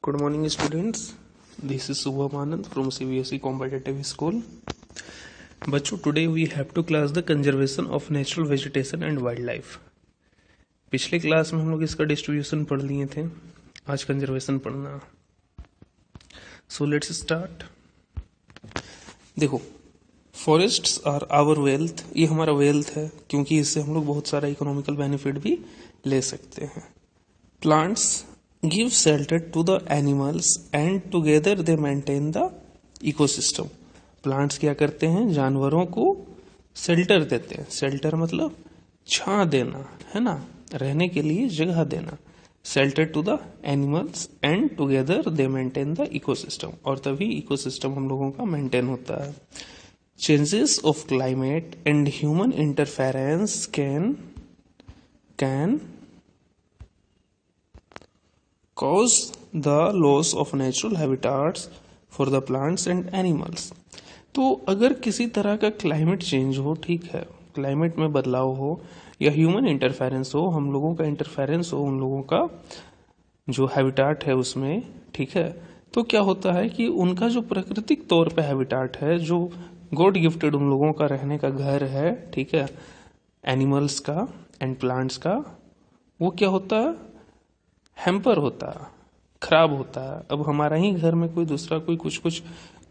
Good morning, students. This is Subham Anand from CBSE Competitive School. बच्चों, today we have to class the conservation of natural vegetation and wildlife. पिछले class में हम लोग इसका distribution पढ़ लिए थे, आज कंजर्वेशन पढ़ना. So let's start. देखो, फॉरेस्ट्स आर आवर वेल्थ. ये हमारा वेल्थ है क्योंकि इससे हम लोग बहुत सारा इकोनॉमिकल बेनिफिट भी ले सकते हैं. Plants give shelter to the animals and together they maintain the ecosystem. Plants क्या करते हैं? जानवरों को शेल्टर देते हैं. शेल्टर मतलब छां देना, है ना, रहने के लिए जगह देना. Shelter to the animals and together they maintain the ecosystem. और तभी इकोसिस्टम हम लोगों का मेंटेन होता है. Changes of climate and human interference can cause the loss of natural habitats for the plants and animals. तो अगर किसी तरह का क्लाइमेट चेंज हो, ठीक है, क्लाइमेट में बदलाव हो या ह्यूमन इंटरफेरेंस हो, हम लोगों का इंटरफेरेंस हो उन लोगों का जो हैबिटाट है उसमें, ठीक है, तो क्या होता है कि उनका जो प्राकृतिक तौर पे हैबिटाट है, जो गॉड गिफ्टेड उन लोगों का रहने का घर है, ठीक है, एनिमल्स का एंड प्लांट्स का, वो क्या होता है? हैम्पर होता है, खराब होता है. अब हमारा ही घर में कोई दूसरा कोई कुछ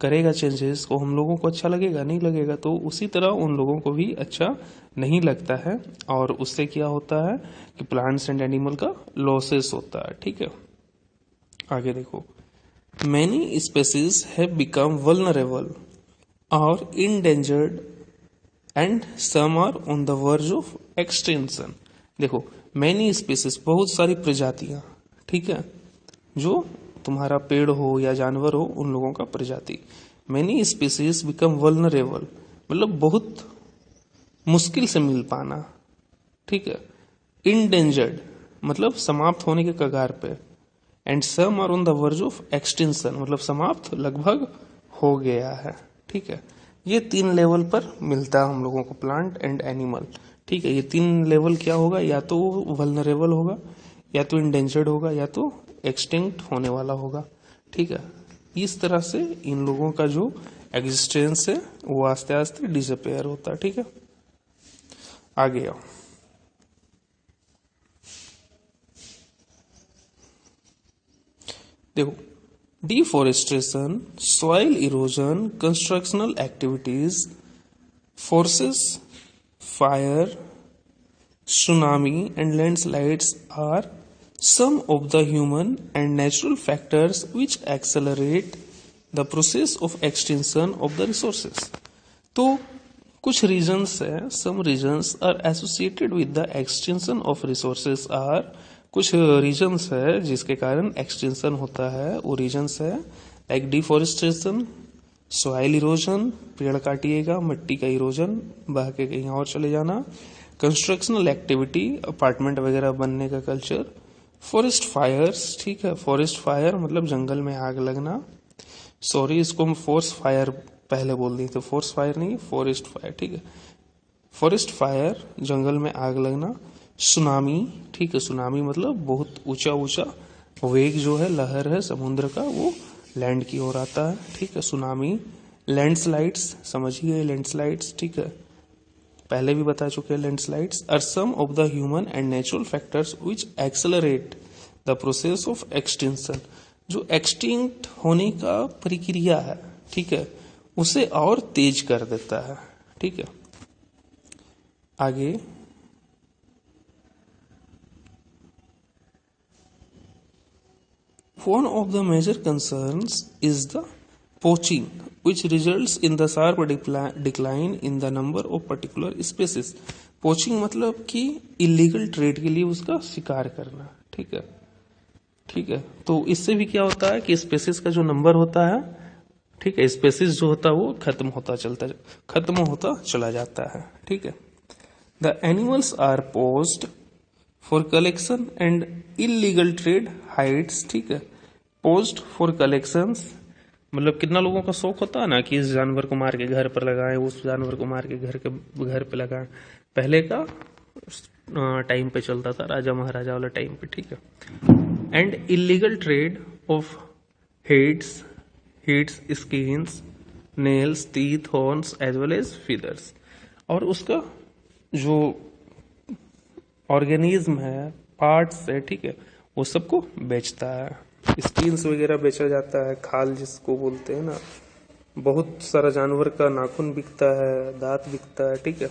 करेगा चेंजेस, को हम लोगों को अच्छा लगेगा? नहीं लगेगा. तो उसी तरह उन लोगों को भी अच्छा नहीं लगता है और उससे क्या होता है कि प्लांट्स एंड एनिमल का लॉसेस होता है. ठीक है, आगे देखो. Many species have become vulnerable और endangered and some are on the verge of extension. देखो, मैनी स्पीसीज, बहुत सारी प्रजातियां, ठीक है, जो तुम्हारा पेड़ हो या जानवर हो उन लोगों का प्रजाति. मैनी स्पीसीज बिकम वल्नरेबल मतलब बहुत मुश्किल से मिल पाना, ठीक है. इंडेंजर्ड मतलब समाप्त होने के कगार पे. And some are on the verge of extension मतलब समाप्त लगभग हो गया है. ठीक है, ये 3 लेवल पर मिलता है हम लोगों को, प्लांट एंड एनिमल. ठीक है, ये 3 लेवल क्या होगा? या तो वल्नरेबल होगा, या तो इंडेंजर्ड होगा, या तो एक्सटिंक्ट होने वाला होगा. ठीक है, इस तरह से इन लोगों का जो एग्जिस्टेंस है वो आस्ते आस्ते डिसअपेयर होता है. ठीक है, आगे आओ. देखो, deforestation, soil erosion, constructional activities, forces, fire, tsunami and landslides are some of the human and natural factors which accelerate the process of extinction of the resources. तो कुछ reasons है, some reasons are associated with the extinction of resources are, कुछ reasons है जिसके कारण extinction होता है. वो reasons है like deforestation, सॉइल इरोजन, पेड़ काटिएगा, मिट्टी का इरोजन, बह के कहीं और चले जाना. कंस्ट्रक्शनल एक्टिविटी, अपार्टमेंट वगैरह बनने का कल्चर. फॉरेस्ट फायर्स, ठीक है, फॉरेस्ट फायर मतलब जंगल में आग लगना. सॉरी, इसको हम फोर्स फायर पहले बोल दिए थे, फोर्स फायर नहीं, फॉरेस्ट फायर. ठीक है, फॉरेस्ट फायर जंगल में आग लगना. सुनामी, ठीक है, सुनामी मतलब बहुत ऊंचा ऊंचा वेग जो है, लहर है समुद्र का, वो लैंड की ओर आता है. ठीक है, सुनामी. लैंडस्लाइड्स, समझिए लैंडस्लाइड्स, ठीक है, पहले भी बता चुके हैं. Landslides are some of the human and natural factors which accelerate the process of extinction. जो एक्सटिंक्ट होने का प्रक्रिया है, ठीक है, उसे और तेज कर देता है. ठीक है, आगे. One of the major concerns is the poaching, which results in the sharp decline in the number of particular species. Poaching मतलब कि इलीगल ट्रेड के लिए उसका शिकार करना. ठीक है, ठीक है, तो इससे भी क्या होता है कि स्पेसीज का जो नंबर होता है, ठीक है, स्पेसीज जो होता है वो खत्म होता चला जाता है. ठीक है, the animals are poached for collection and illegal trade heights. ठीक है, पोस्ट फॉर कलेक्शंस मतलब कितना लोगों का शौक होता है ना कि इस जानवर को मार के घर पर लगाएं, उस जानवर को मार के घर पे लगाएं. पहले का टाइम पे चलता था, राजा महाराजा वाला टाइम पे. ठीक है, and illegal trade off heads, skins, nails, teeth, horns as well as feathers। और उसका जो ऑर्गेनिज्म है, पार्ट्स है, ठीक है, वो सबको बेचता है। स्किन्स वगैरह बेचा जाता है, खाल जिसको बोलते हैं ना, बहुत सारा जानवर का नाखून बिकता है, दांत बिकता है, ठीक है।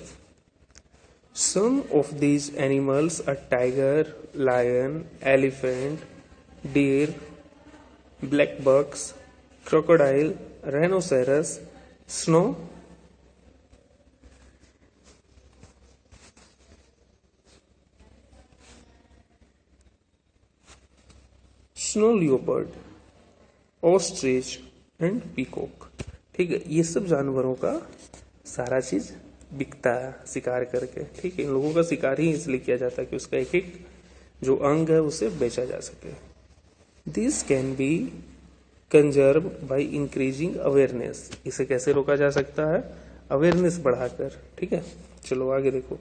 Some of these animals are tiger, lion, elephant, deer, black bucks, crocodile, rhinoceros, snow leopard, ostrich and peacock। ठीक है, ये सब जानवरों का सारा चीज बिकता है शिकार करके, ठीक है। इन लोगों का शिकार ही इसलिए किया जाता है कि उसका एक एक जो अंग है उसे बेचा जा सके। This can be conserve by increasing awareness. इसे कैसे रोका जा सकता है? अवेयरनेस बढ़ाकर, ठीक है। चलो आगे देखो।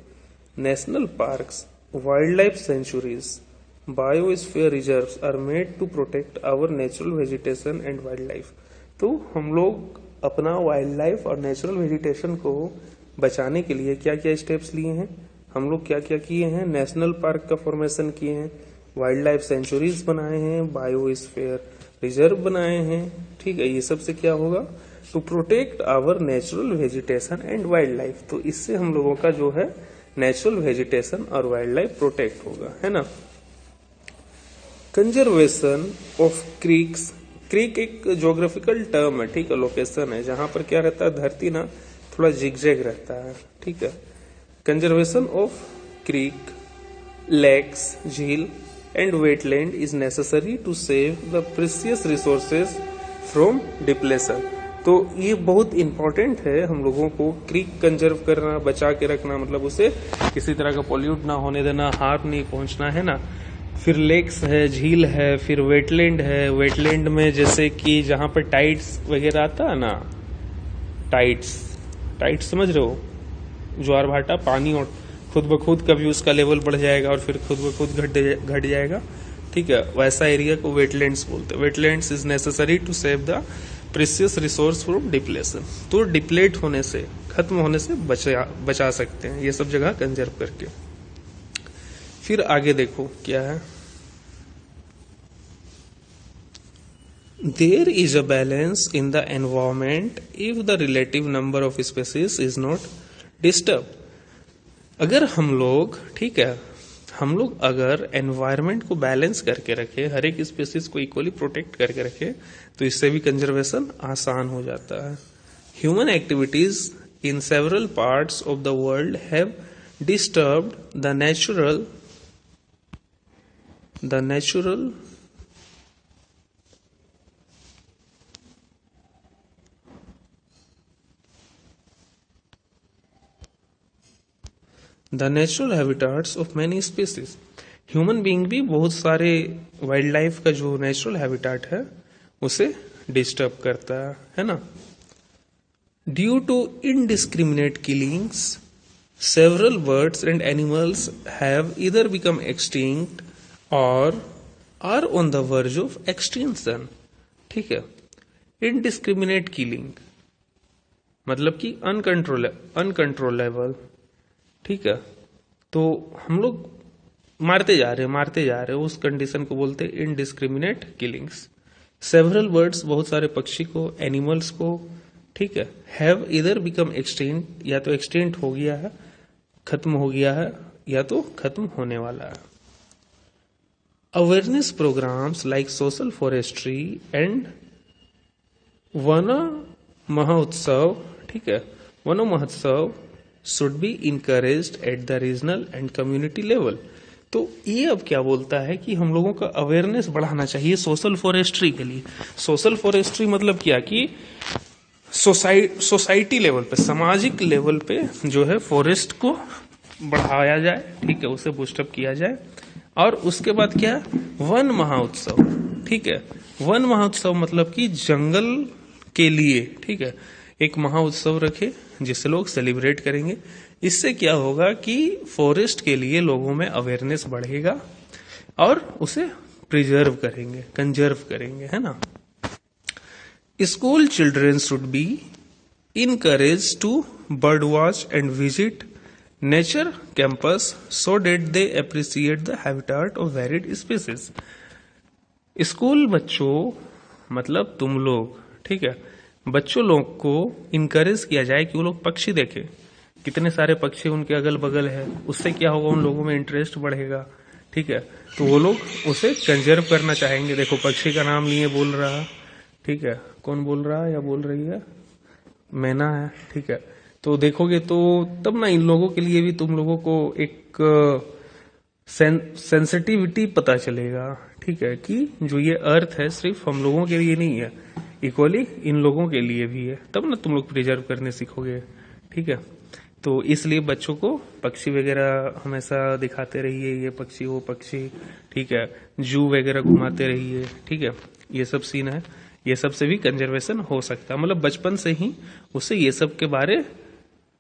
National parks, wild life sanctuaries, biosphere reserves are made to protect our natural vegetation and wild life. तो हम लोग अपना वाइल्ड लाइफ और नेचुरल वेजिटेशन को बचाने के लिए क्या क्या स्टेप्स लिए हैं? हम लोग क्या क्या किए हैं? नेशनल पार्क का फॉर्मेशन किए हैं, वाइल्ड लाइफ सेंचुरीज बनाए हैं, बायोस्फीयर रिजर्व बनाए हैं, ठीक है। ये सब से क्या होगा? To protect our natural vegetation and wild life. तो इससे हम लोगों का जो है नेचुरल वेजिटेशन और वाइल्ड लाइफ प्रोटेक्ट होगा, है ना। Conservation of creeks. क्रीक एक ज्योग्राफिकल टर्म है, ठीक है, लोकेशन है जहां पर क्या रहता है, धरती ना थोड़ा जिगजैग रहता है, ठीक है। कंजर्वेशन ऑफ क्रीक, लेक्स, झील and wetland is necessary to save the precious resources from depletion. तो ये बहुत इंपॉर्टेंट है हम लोगों को क्रीक कंजर्व करना, बचा के रखना, मतलब उसे किसी तरह का पॉल्यूट ना होने देना, हार्म नहीं पहुंचना, है ना। फिर लेक्स है, झील है, फिर वेटलैंड है। वेटलैंड में जैसे कि जहां पर टाइड्स वगैरह आता है ना, टाइड्स समझ रहे हो, ज्वार भाटा, पानी और खुद ब खुद कभी उसका लेवल बढ़ जाएगा और फिर खुद ब खुद घट जाएगा, ठीक है, वैसा एरिया को वेटलैंड्स बोलते हैं। Wetlands is necessary to save the precious resource from depletion. तो डिप्लेट होने से, खत्म होने से बचा सकते हैं ये सब जगह कंजर्व करके। फिर आगे देखो क्या है। There is a balance in the environment if the relative number of species is not disturbed। अगर हम लोग, ठीक है, हम लोग अगर एनवायरनमेंट को बैलेंस करके रखे, हर एक स्पीसीज को इक्वली प्रोटेक्ट करके रखे, तो इससे भी कंजर्वेशन आसान हो जाता है। Human activities in several parts of the world have disturbed the natural habitats of many species. Human being भी बहुत सारे वाइल्ड लाइफ का जो नेचुरल हैबिटाट है उसे डिस्टर्ब करता है ना। Due to indiscriminate killings, several birds and animals have either become extinct और are on the verge of extinction. ठीक है, इनडिस्क्रिमिनेट किलिंग मतलब कि अनकंट्रोलेबल, ठीक है। तो हम लोग मारते जा रहे हैं, उस कंडीशन को बोलते हैं इनडिस्क्रिमिनेट किलिंग्स। सेवरल बर्ड्स, बहुत सारे पक्षी को, एनिमल्स को, ठीक है, हैव इधर बिकम एक्सटिंक्ट, या तो एक्सटिंक्ट हो गया है, खत्म हो गया है, या तो खत्म होने वाला है। Awareness programmes like social forestry and Van Mahotsav, ठीक है, Van Mahotsav should be encouraged at the regional and community level. तो ये अब क्या बोलता है कि हम लोगों का अवेयरनेस बढ़ाना चाहिए सोशल फॉरेस्ट्री के लिए। सोशल फॉरेस्ट्री मतलब क्या कि सोसाइटी लेवल पे, सामाजिक लेवल पे जो है फॉरेस्ट को बढ़ाया जाए, ठीक है, उसे बूस्टअप किया जाए। और उसके बाद क्या, वन महोत्सव, ठीक है। वन महोत्सव मतलब कि जंगल के लिए, ठीक है, एक महोत्सव रखे जिससे लोग सेलिब्रेट करेंगे। इससे क्या होगा कि फॉरेस्ट के लिए लोगों में अवेयरनेस बढ़ेगा और उसे प्रिजर्व करेंगे, कंजर्व करेंगे, है ना। School children should be encourage to bird watch and visit nature campus so that they appreciate the habitat of varied species. School बच्चों मतलब तुम लोग, ठीक है, बच्चों लोग को इनकरेज किया जाए कि वो लोग पक्षी देखें, कितने सारे पक्षी उनके अगल बगल है, उससे क्या होगा, उन लोगों में इंटरेस्ट बढ़ेगा, ठीक है। तो वो लोग उसे कंजर्व करना चाहेंगे। देखो पक्षी का नाम लिए बोल रहा, ठीक है, कौन बोल रहा है या बोल रही है, मैना है, ठीक है। तो देखोगे तो तब ना इन लोगों के लिए भी तुम लोगों को एक सेंसिटिविटी पता चलेगा, ठीक है, कि जो ये अर्थ है सिर्फ हम लोगों के लिए नहीं है, इक्वली इन लोगों के लिए भी है, तब ना तुम लोग प्रिजर्व करने सीखोगे, ठीक है। तो इसलिए बच्चों को पक्षी वगैरह हमेशा दिखाते रहिए, ये पक्षी वो पक्षी, ठीक है, जू वगैरह घुमाते रहिए, ठीक है, ये सब सीन है। ये सब से भी कंजर्वेशन हो सकता है, मतलब बचपन से ही उसे ये सब के बारे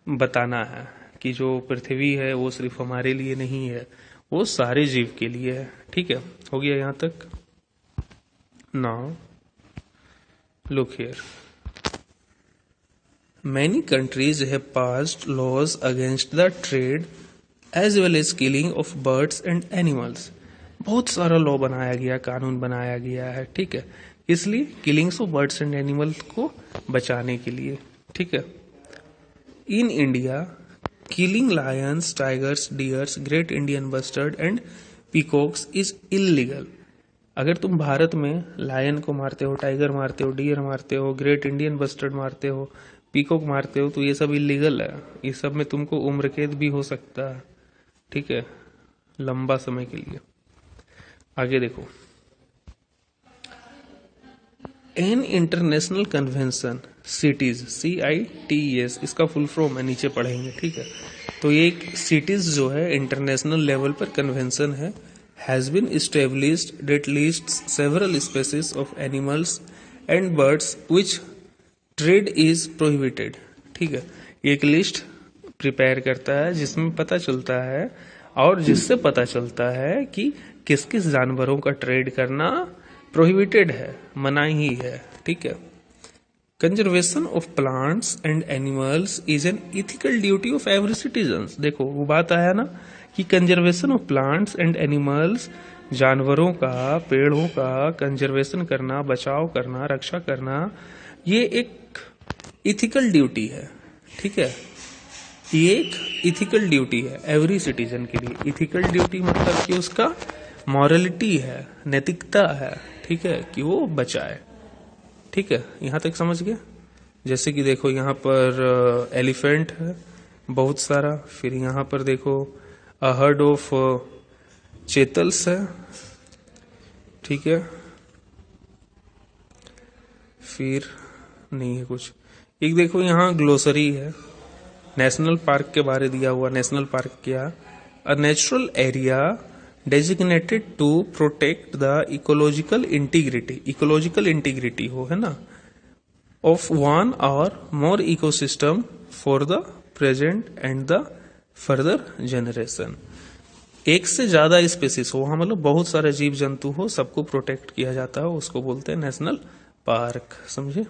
बताना है कि जो पृथ्वी है वो सिर्फ हमारे लिए नहीं है, वो सारे जीव के लिए है, ठीक है। हो गया यहाँ तक। Now look here, many countries have passed laws against the trade as well as killing of birds and animals। बहुत सारा लॉ बनाया गया, कानून बनाया गया है, ठीक है, इसलिए killings of birds and animals को बचाने के लिए, ठीक है। In India killing Lions, tigers, dears, great Indian bustard and peacocks is illegal. अगर तुम भारत में लायन को मारते हो, टाइगर मारते हो, डियर मारते हो, ग्रेट इंडियन बस्टर्ड मारते हो, पीकॉक मारते हो, तो ये सब इलीगल है। इस सब में तुमको उम्र कैद भी हो सकता है, ठीक है, लंबा समय के लिए। आगे देखो, an international convention cities, CITES, इसका फुल फॉर्म है, नीचे पढ़ेंगे, ठीक है। तो ये एक सिटीज जो है इंटरनेशनल लेवल पर कन्वेंशन है, has been established that lists several species of animals and birds which trade is prohibited, ठीक है। एक लिस्ट प्रिपेयर करता है जिसमें पता चलता है, और जिससे पता चलता है कि किस किस जानवरों का ट्रेड करना प्रोहिबिटेड है, मनाही ही है, ठीक है। Conservation of plants and animals is an ethical duty of every citizen. देखो वो बात आया ना कि conservation of plants and animals, जानवरों का, पेड़ों का कंजर्वेशन करना, बचाव करना, रक्षा करना, ये एक इथिकल ड्यूटी है, ठीक है। ये एक इथिकल ड्यूटी है एवरी सिटीजन के लिए। इथिकल ड्यूटी मतलब कि उसका मॉरलिटी है, नैतिकता है, ठीक है, कि वो बचाए, ठीक है। यहाँ तक समझ गए। जैसे कि देखो यहाँ पर एलिफेंट है बहुत सारा, फिर यहाँ पर देखो अ हर्ड ऑफ चेतल्स है, ठीक है, फिर नहीं है कुछ। एक देखो यहाँ ग्लोसरी है, नेशनल पार्क के बारे दिया हुआ। नेशनल पार्क क्या, a natural area designated to protect the ecological integrity, ecological integrity हो, है ना, ऑफ वन और more ecosystem for the present and the further generation. एक से ज्यादा स्पेसिस हो, वहां मतलब बहुत सारे जीव जंतु हो, सबको प्रोटेक्ट किया जाता है, उसको बोलते हैं नेशनल पार्क, समझे।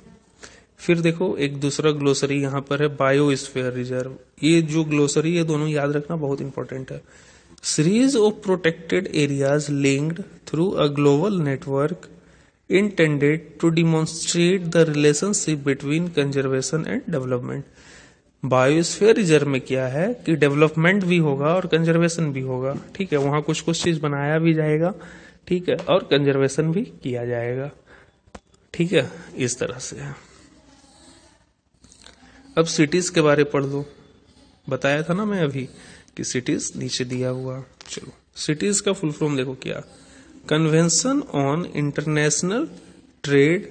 फिर देखो एक दूसरा ग्लोसरी यहाँ पर है, बायोस्फीयर रिजर्व। ये जो ग्लोसरी है दोनों याद रखना, बहुत इंपॉर्टेंट है। Series of protected areas linked through a global network intended to demonstrate the relationship between conservation and development। Biosphere reserve में क्या है कि डेवलपमेंट भी होगा और कंजर्वेशन भी होगा, ठीक है। वहां कुछ कुछ चीज बनाया भी जाएगा, ठीक है, और कंजर्वेशन भी किया जाएगा, ठीक है, इस तरह से। अब सिटीज के बारे पढ़ लो, बताया था ना मैं अभी कि सिटीज नीचे दिया हुआ। चलो सिटीज का फुल फॉर्म देखो क्या, convention on international trade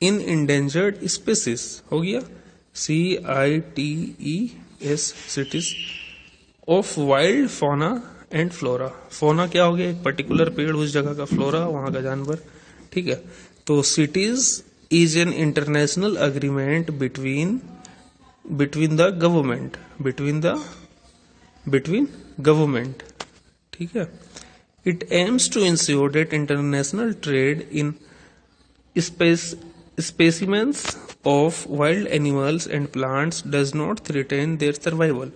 in endangered species हो गया, CITES, cities of wild fauna and flora. Fauna क्या हो गया, एक पर्टिकुलर पेड़, उस जगह का, फ्लोरा वहां का जानवर, ठीक है। तो cities is an international agreement between the government, between government, ठीक है, It aims to ensure that international trade in specimens of wild animals and plants does not threaten their survival.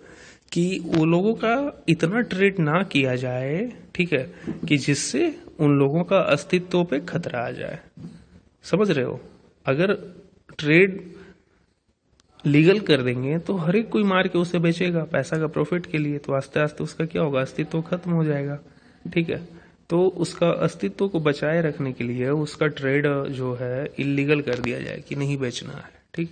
कि वो लोगों का इतना ट्रेड ना किया जाए, ठीक है, कि जिससे उन लोगों का अस्तित्व पे खतरा आ जाए। समझ रहे हो? अगर ट्रेड लीगल कर देंगे तो हर एक कोई मार के उसे बेचेगा पैसा का प्रॉफिट के लिए, तो आस्ते आस्ते उसका क्या होगा, अस्तित्व खत्म हो जाएगा। ठीक है, तो उसका अस्तित्व को बचाए रखने के लिए उसका ट्रेड जो है इलीगल कर दिया जाए कि नहीं बेचना है। ठीक,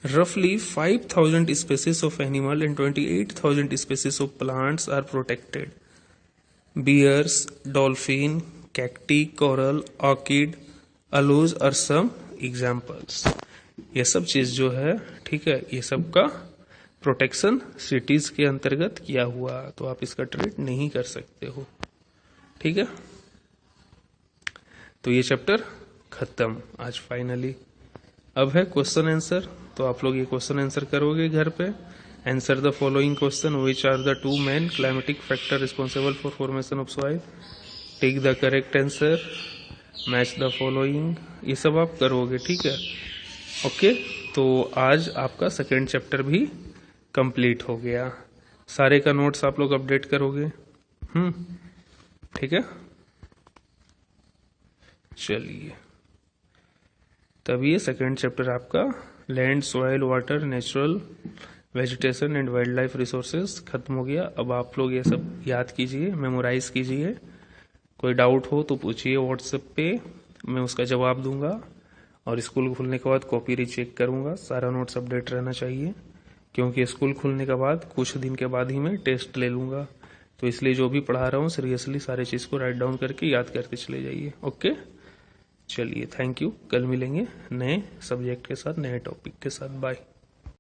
रफली 5,000 species of animal and 28,000 species of plants are protected. Bears, dolphin, cacti, coral, orchid, aloes are some examples. ये सब चीज जो है, ठीक है, ये सब का प्रोटेक्शन सिटीज के अंतर्गत किया हुआ, तो आप इसका ट्रेड नहीं कर सकते हो। ठीक है, तो ये चैप्टर खत्म आज फाइनली। अब है क्वेश्चन आंसर, तो आप लोग ये क्वेश्चन आंसर करोगे घर पे। Answer the following question, which are the 2 main climatic factor responsible for formation of soil, take the correct answer, match the following, ये सब आप करोगे। ठीक है, ओके, तो आज आपका सेकेंड चैप्टर भी कंप्लीट हो गया। सारे का नोट्स आप लोग अपडेट करोगे। ठीक है, चलिए, तभी ये सेकेंड चैप्टर आपका land, soil, water, natural vegetation and wild life resources खत्म हो गया। अब आप लोग ये सब याद कीजिए, मेमोराइज कीजिए। कोई डाउट हो तो पूछिए व्हाट्सएप पे, मैं उसका जवाब दूंगा। और स्कूल खुलने के बाद कॉपी रीचेक करूंगा, सारा नोट्स अपडेट रहना चाहिए, क्योंकि स्कूल खुलने के बाद कुछ दिन के बाद ही मैं टेस्ट ले लूंगा। तो इसलिए जो भी पढ़ा रहा हूँ सीरियसली सारे चीज़ को राइट डाउन करके याद करते चले जाइए। ओके, चलिए, थैंक यू। कल मिलेंगे नए सब्जेक्ट के साथ, नए टॉपिक के साथ। बाय।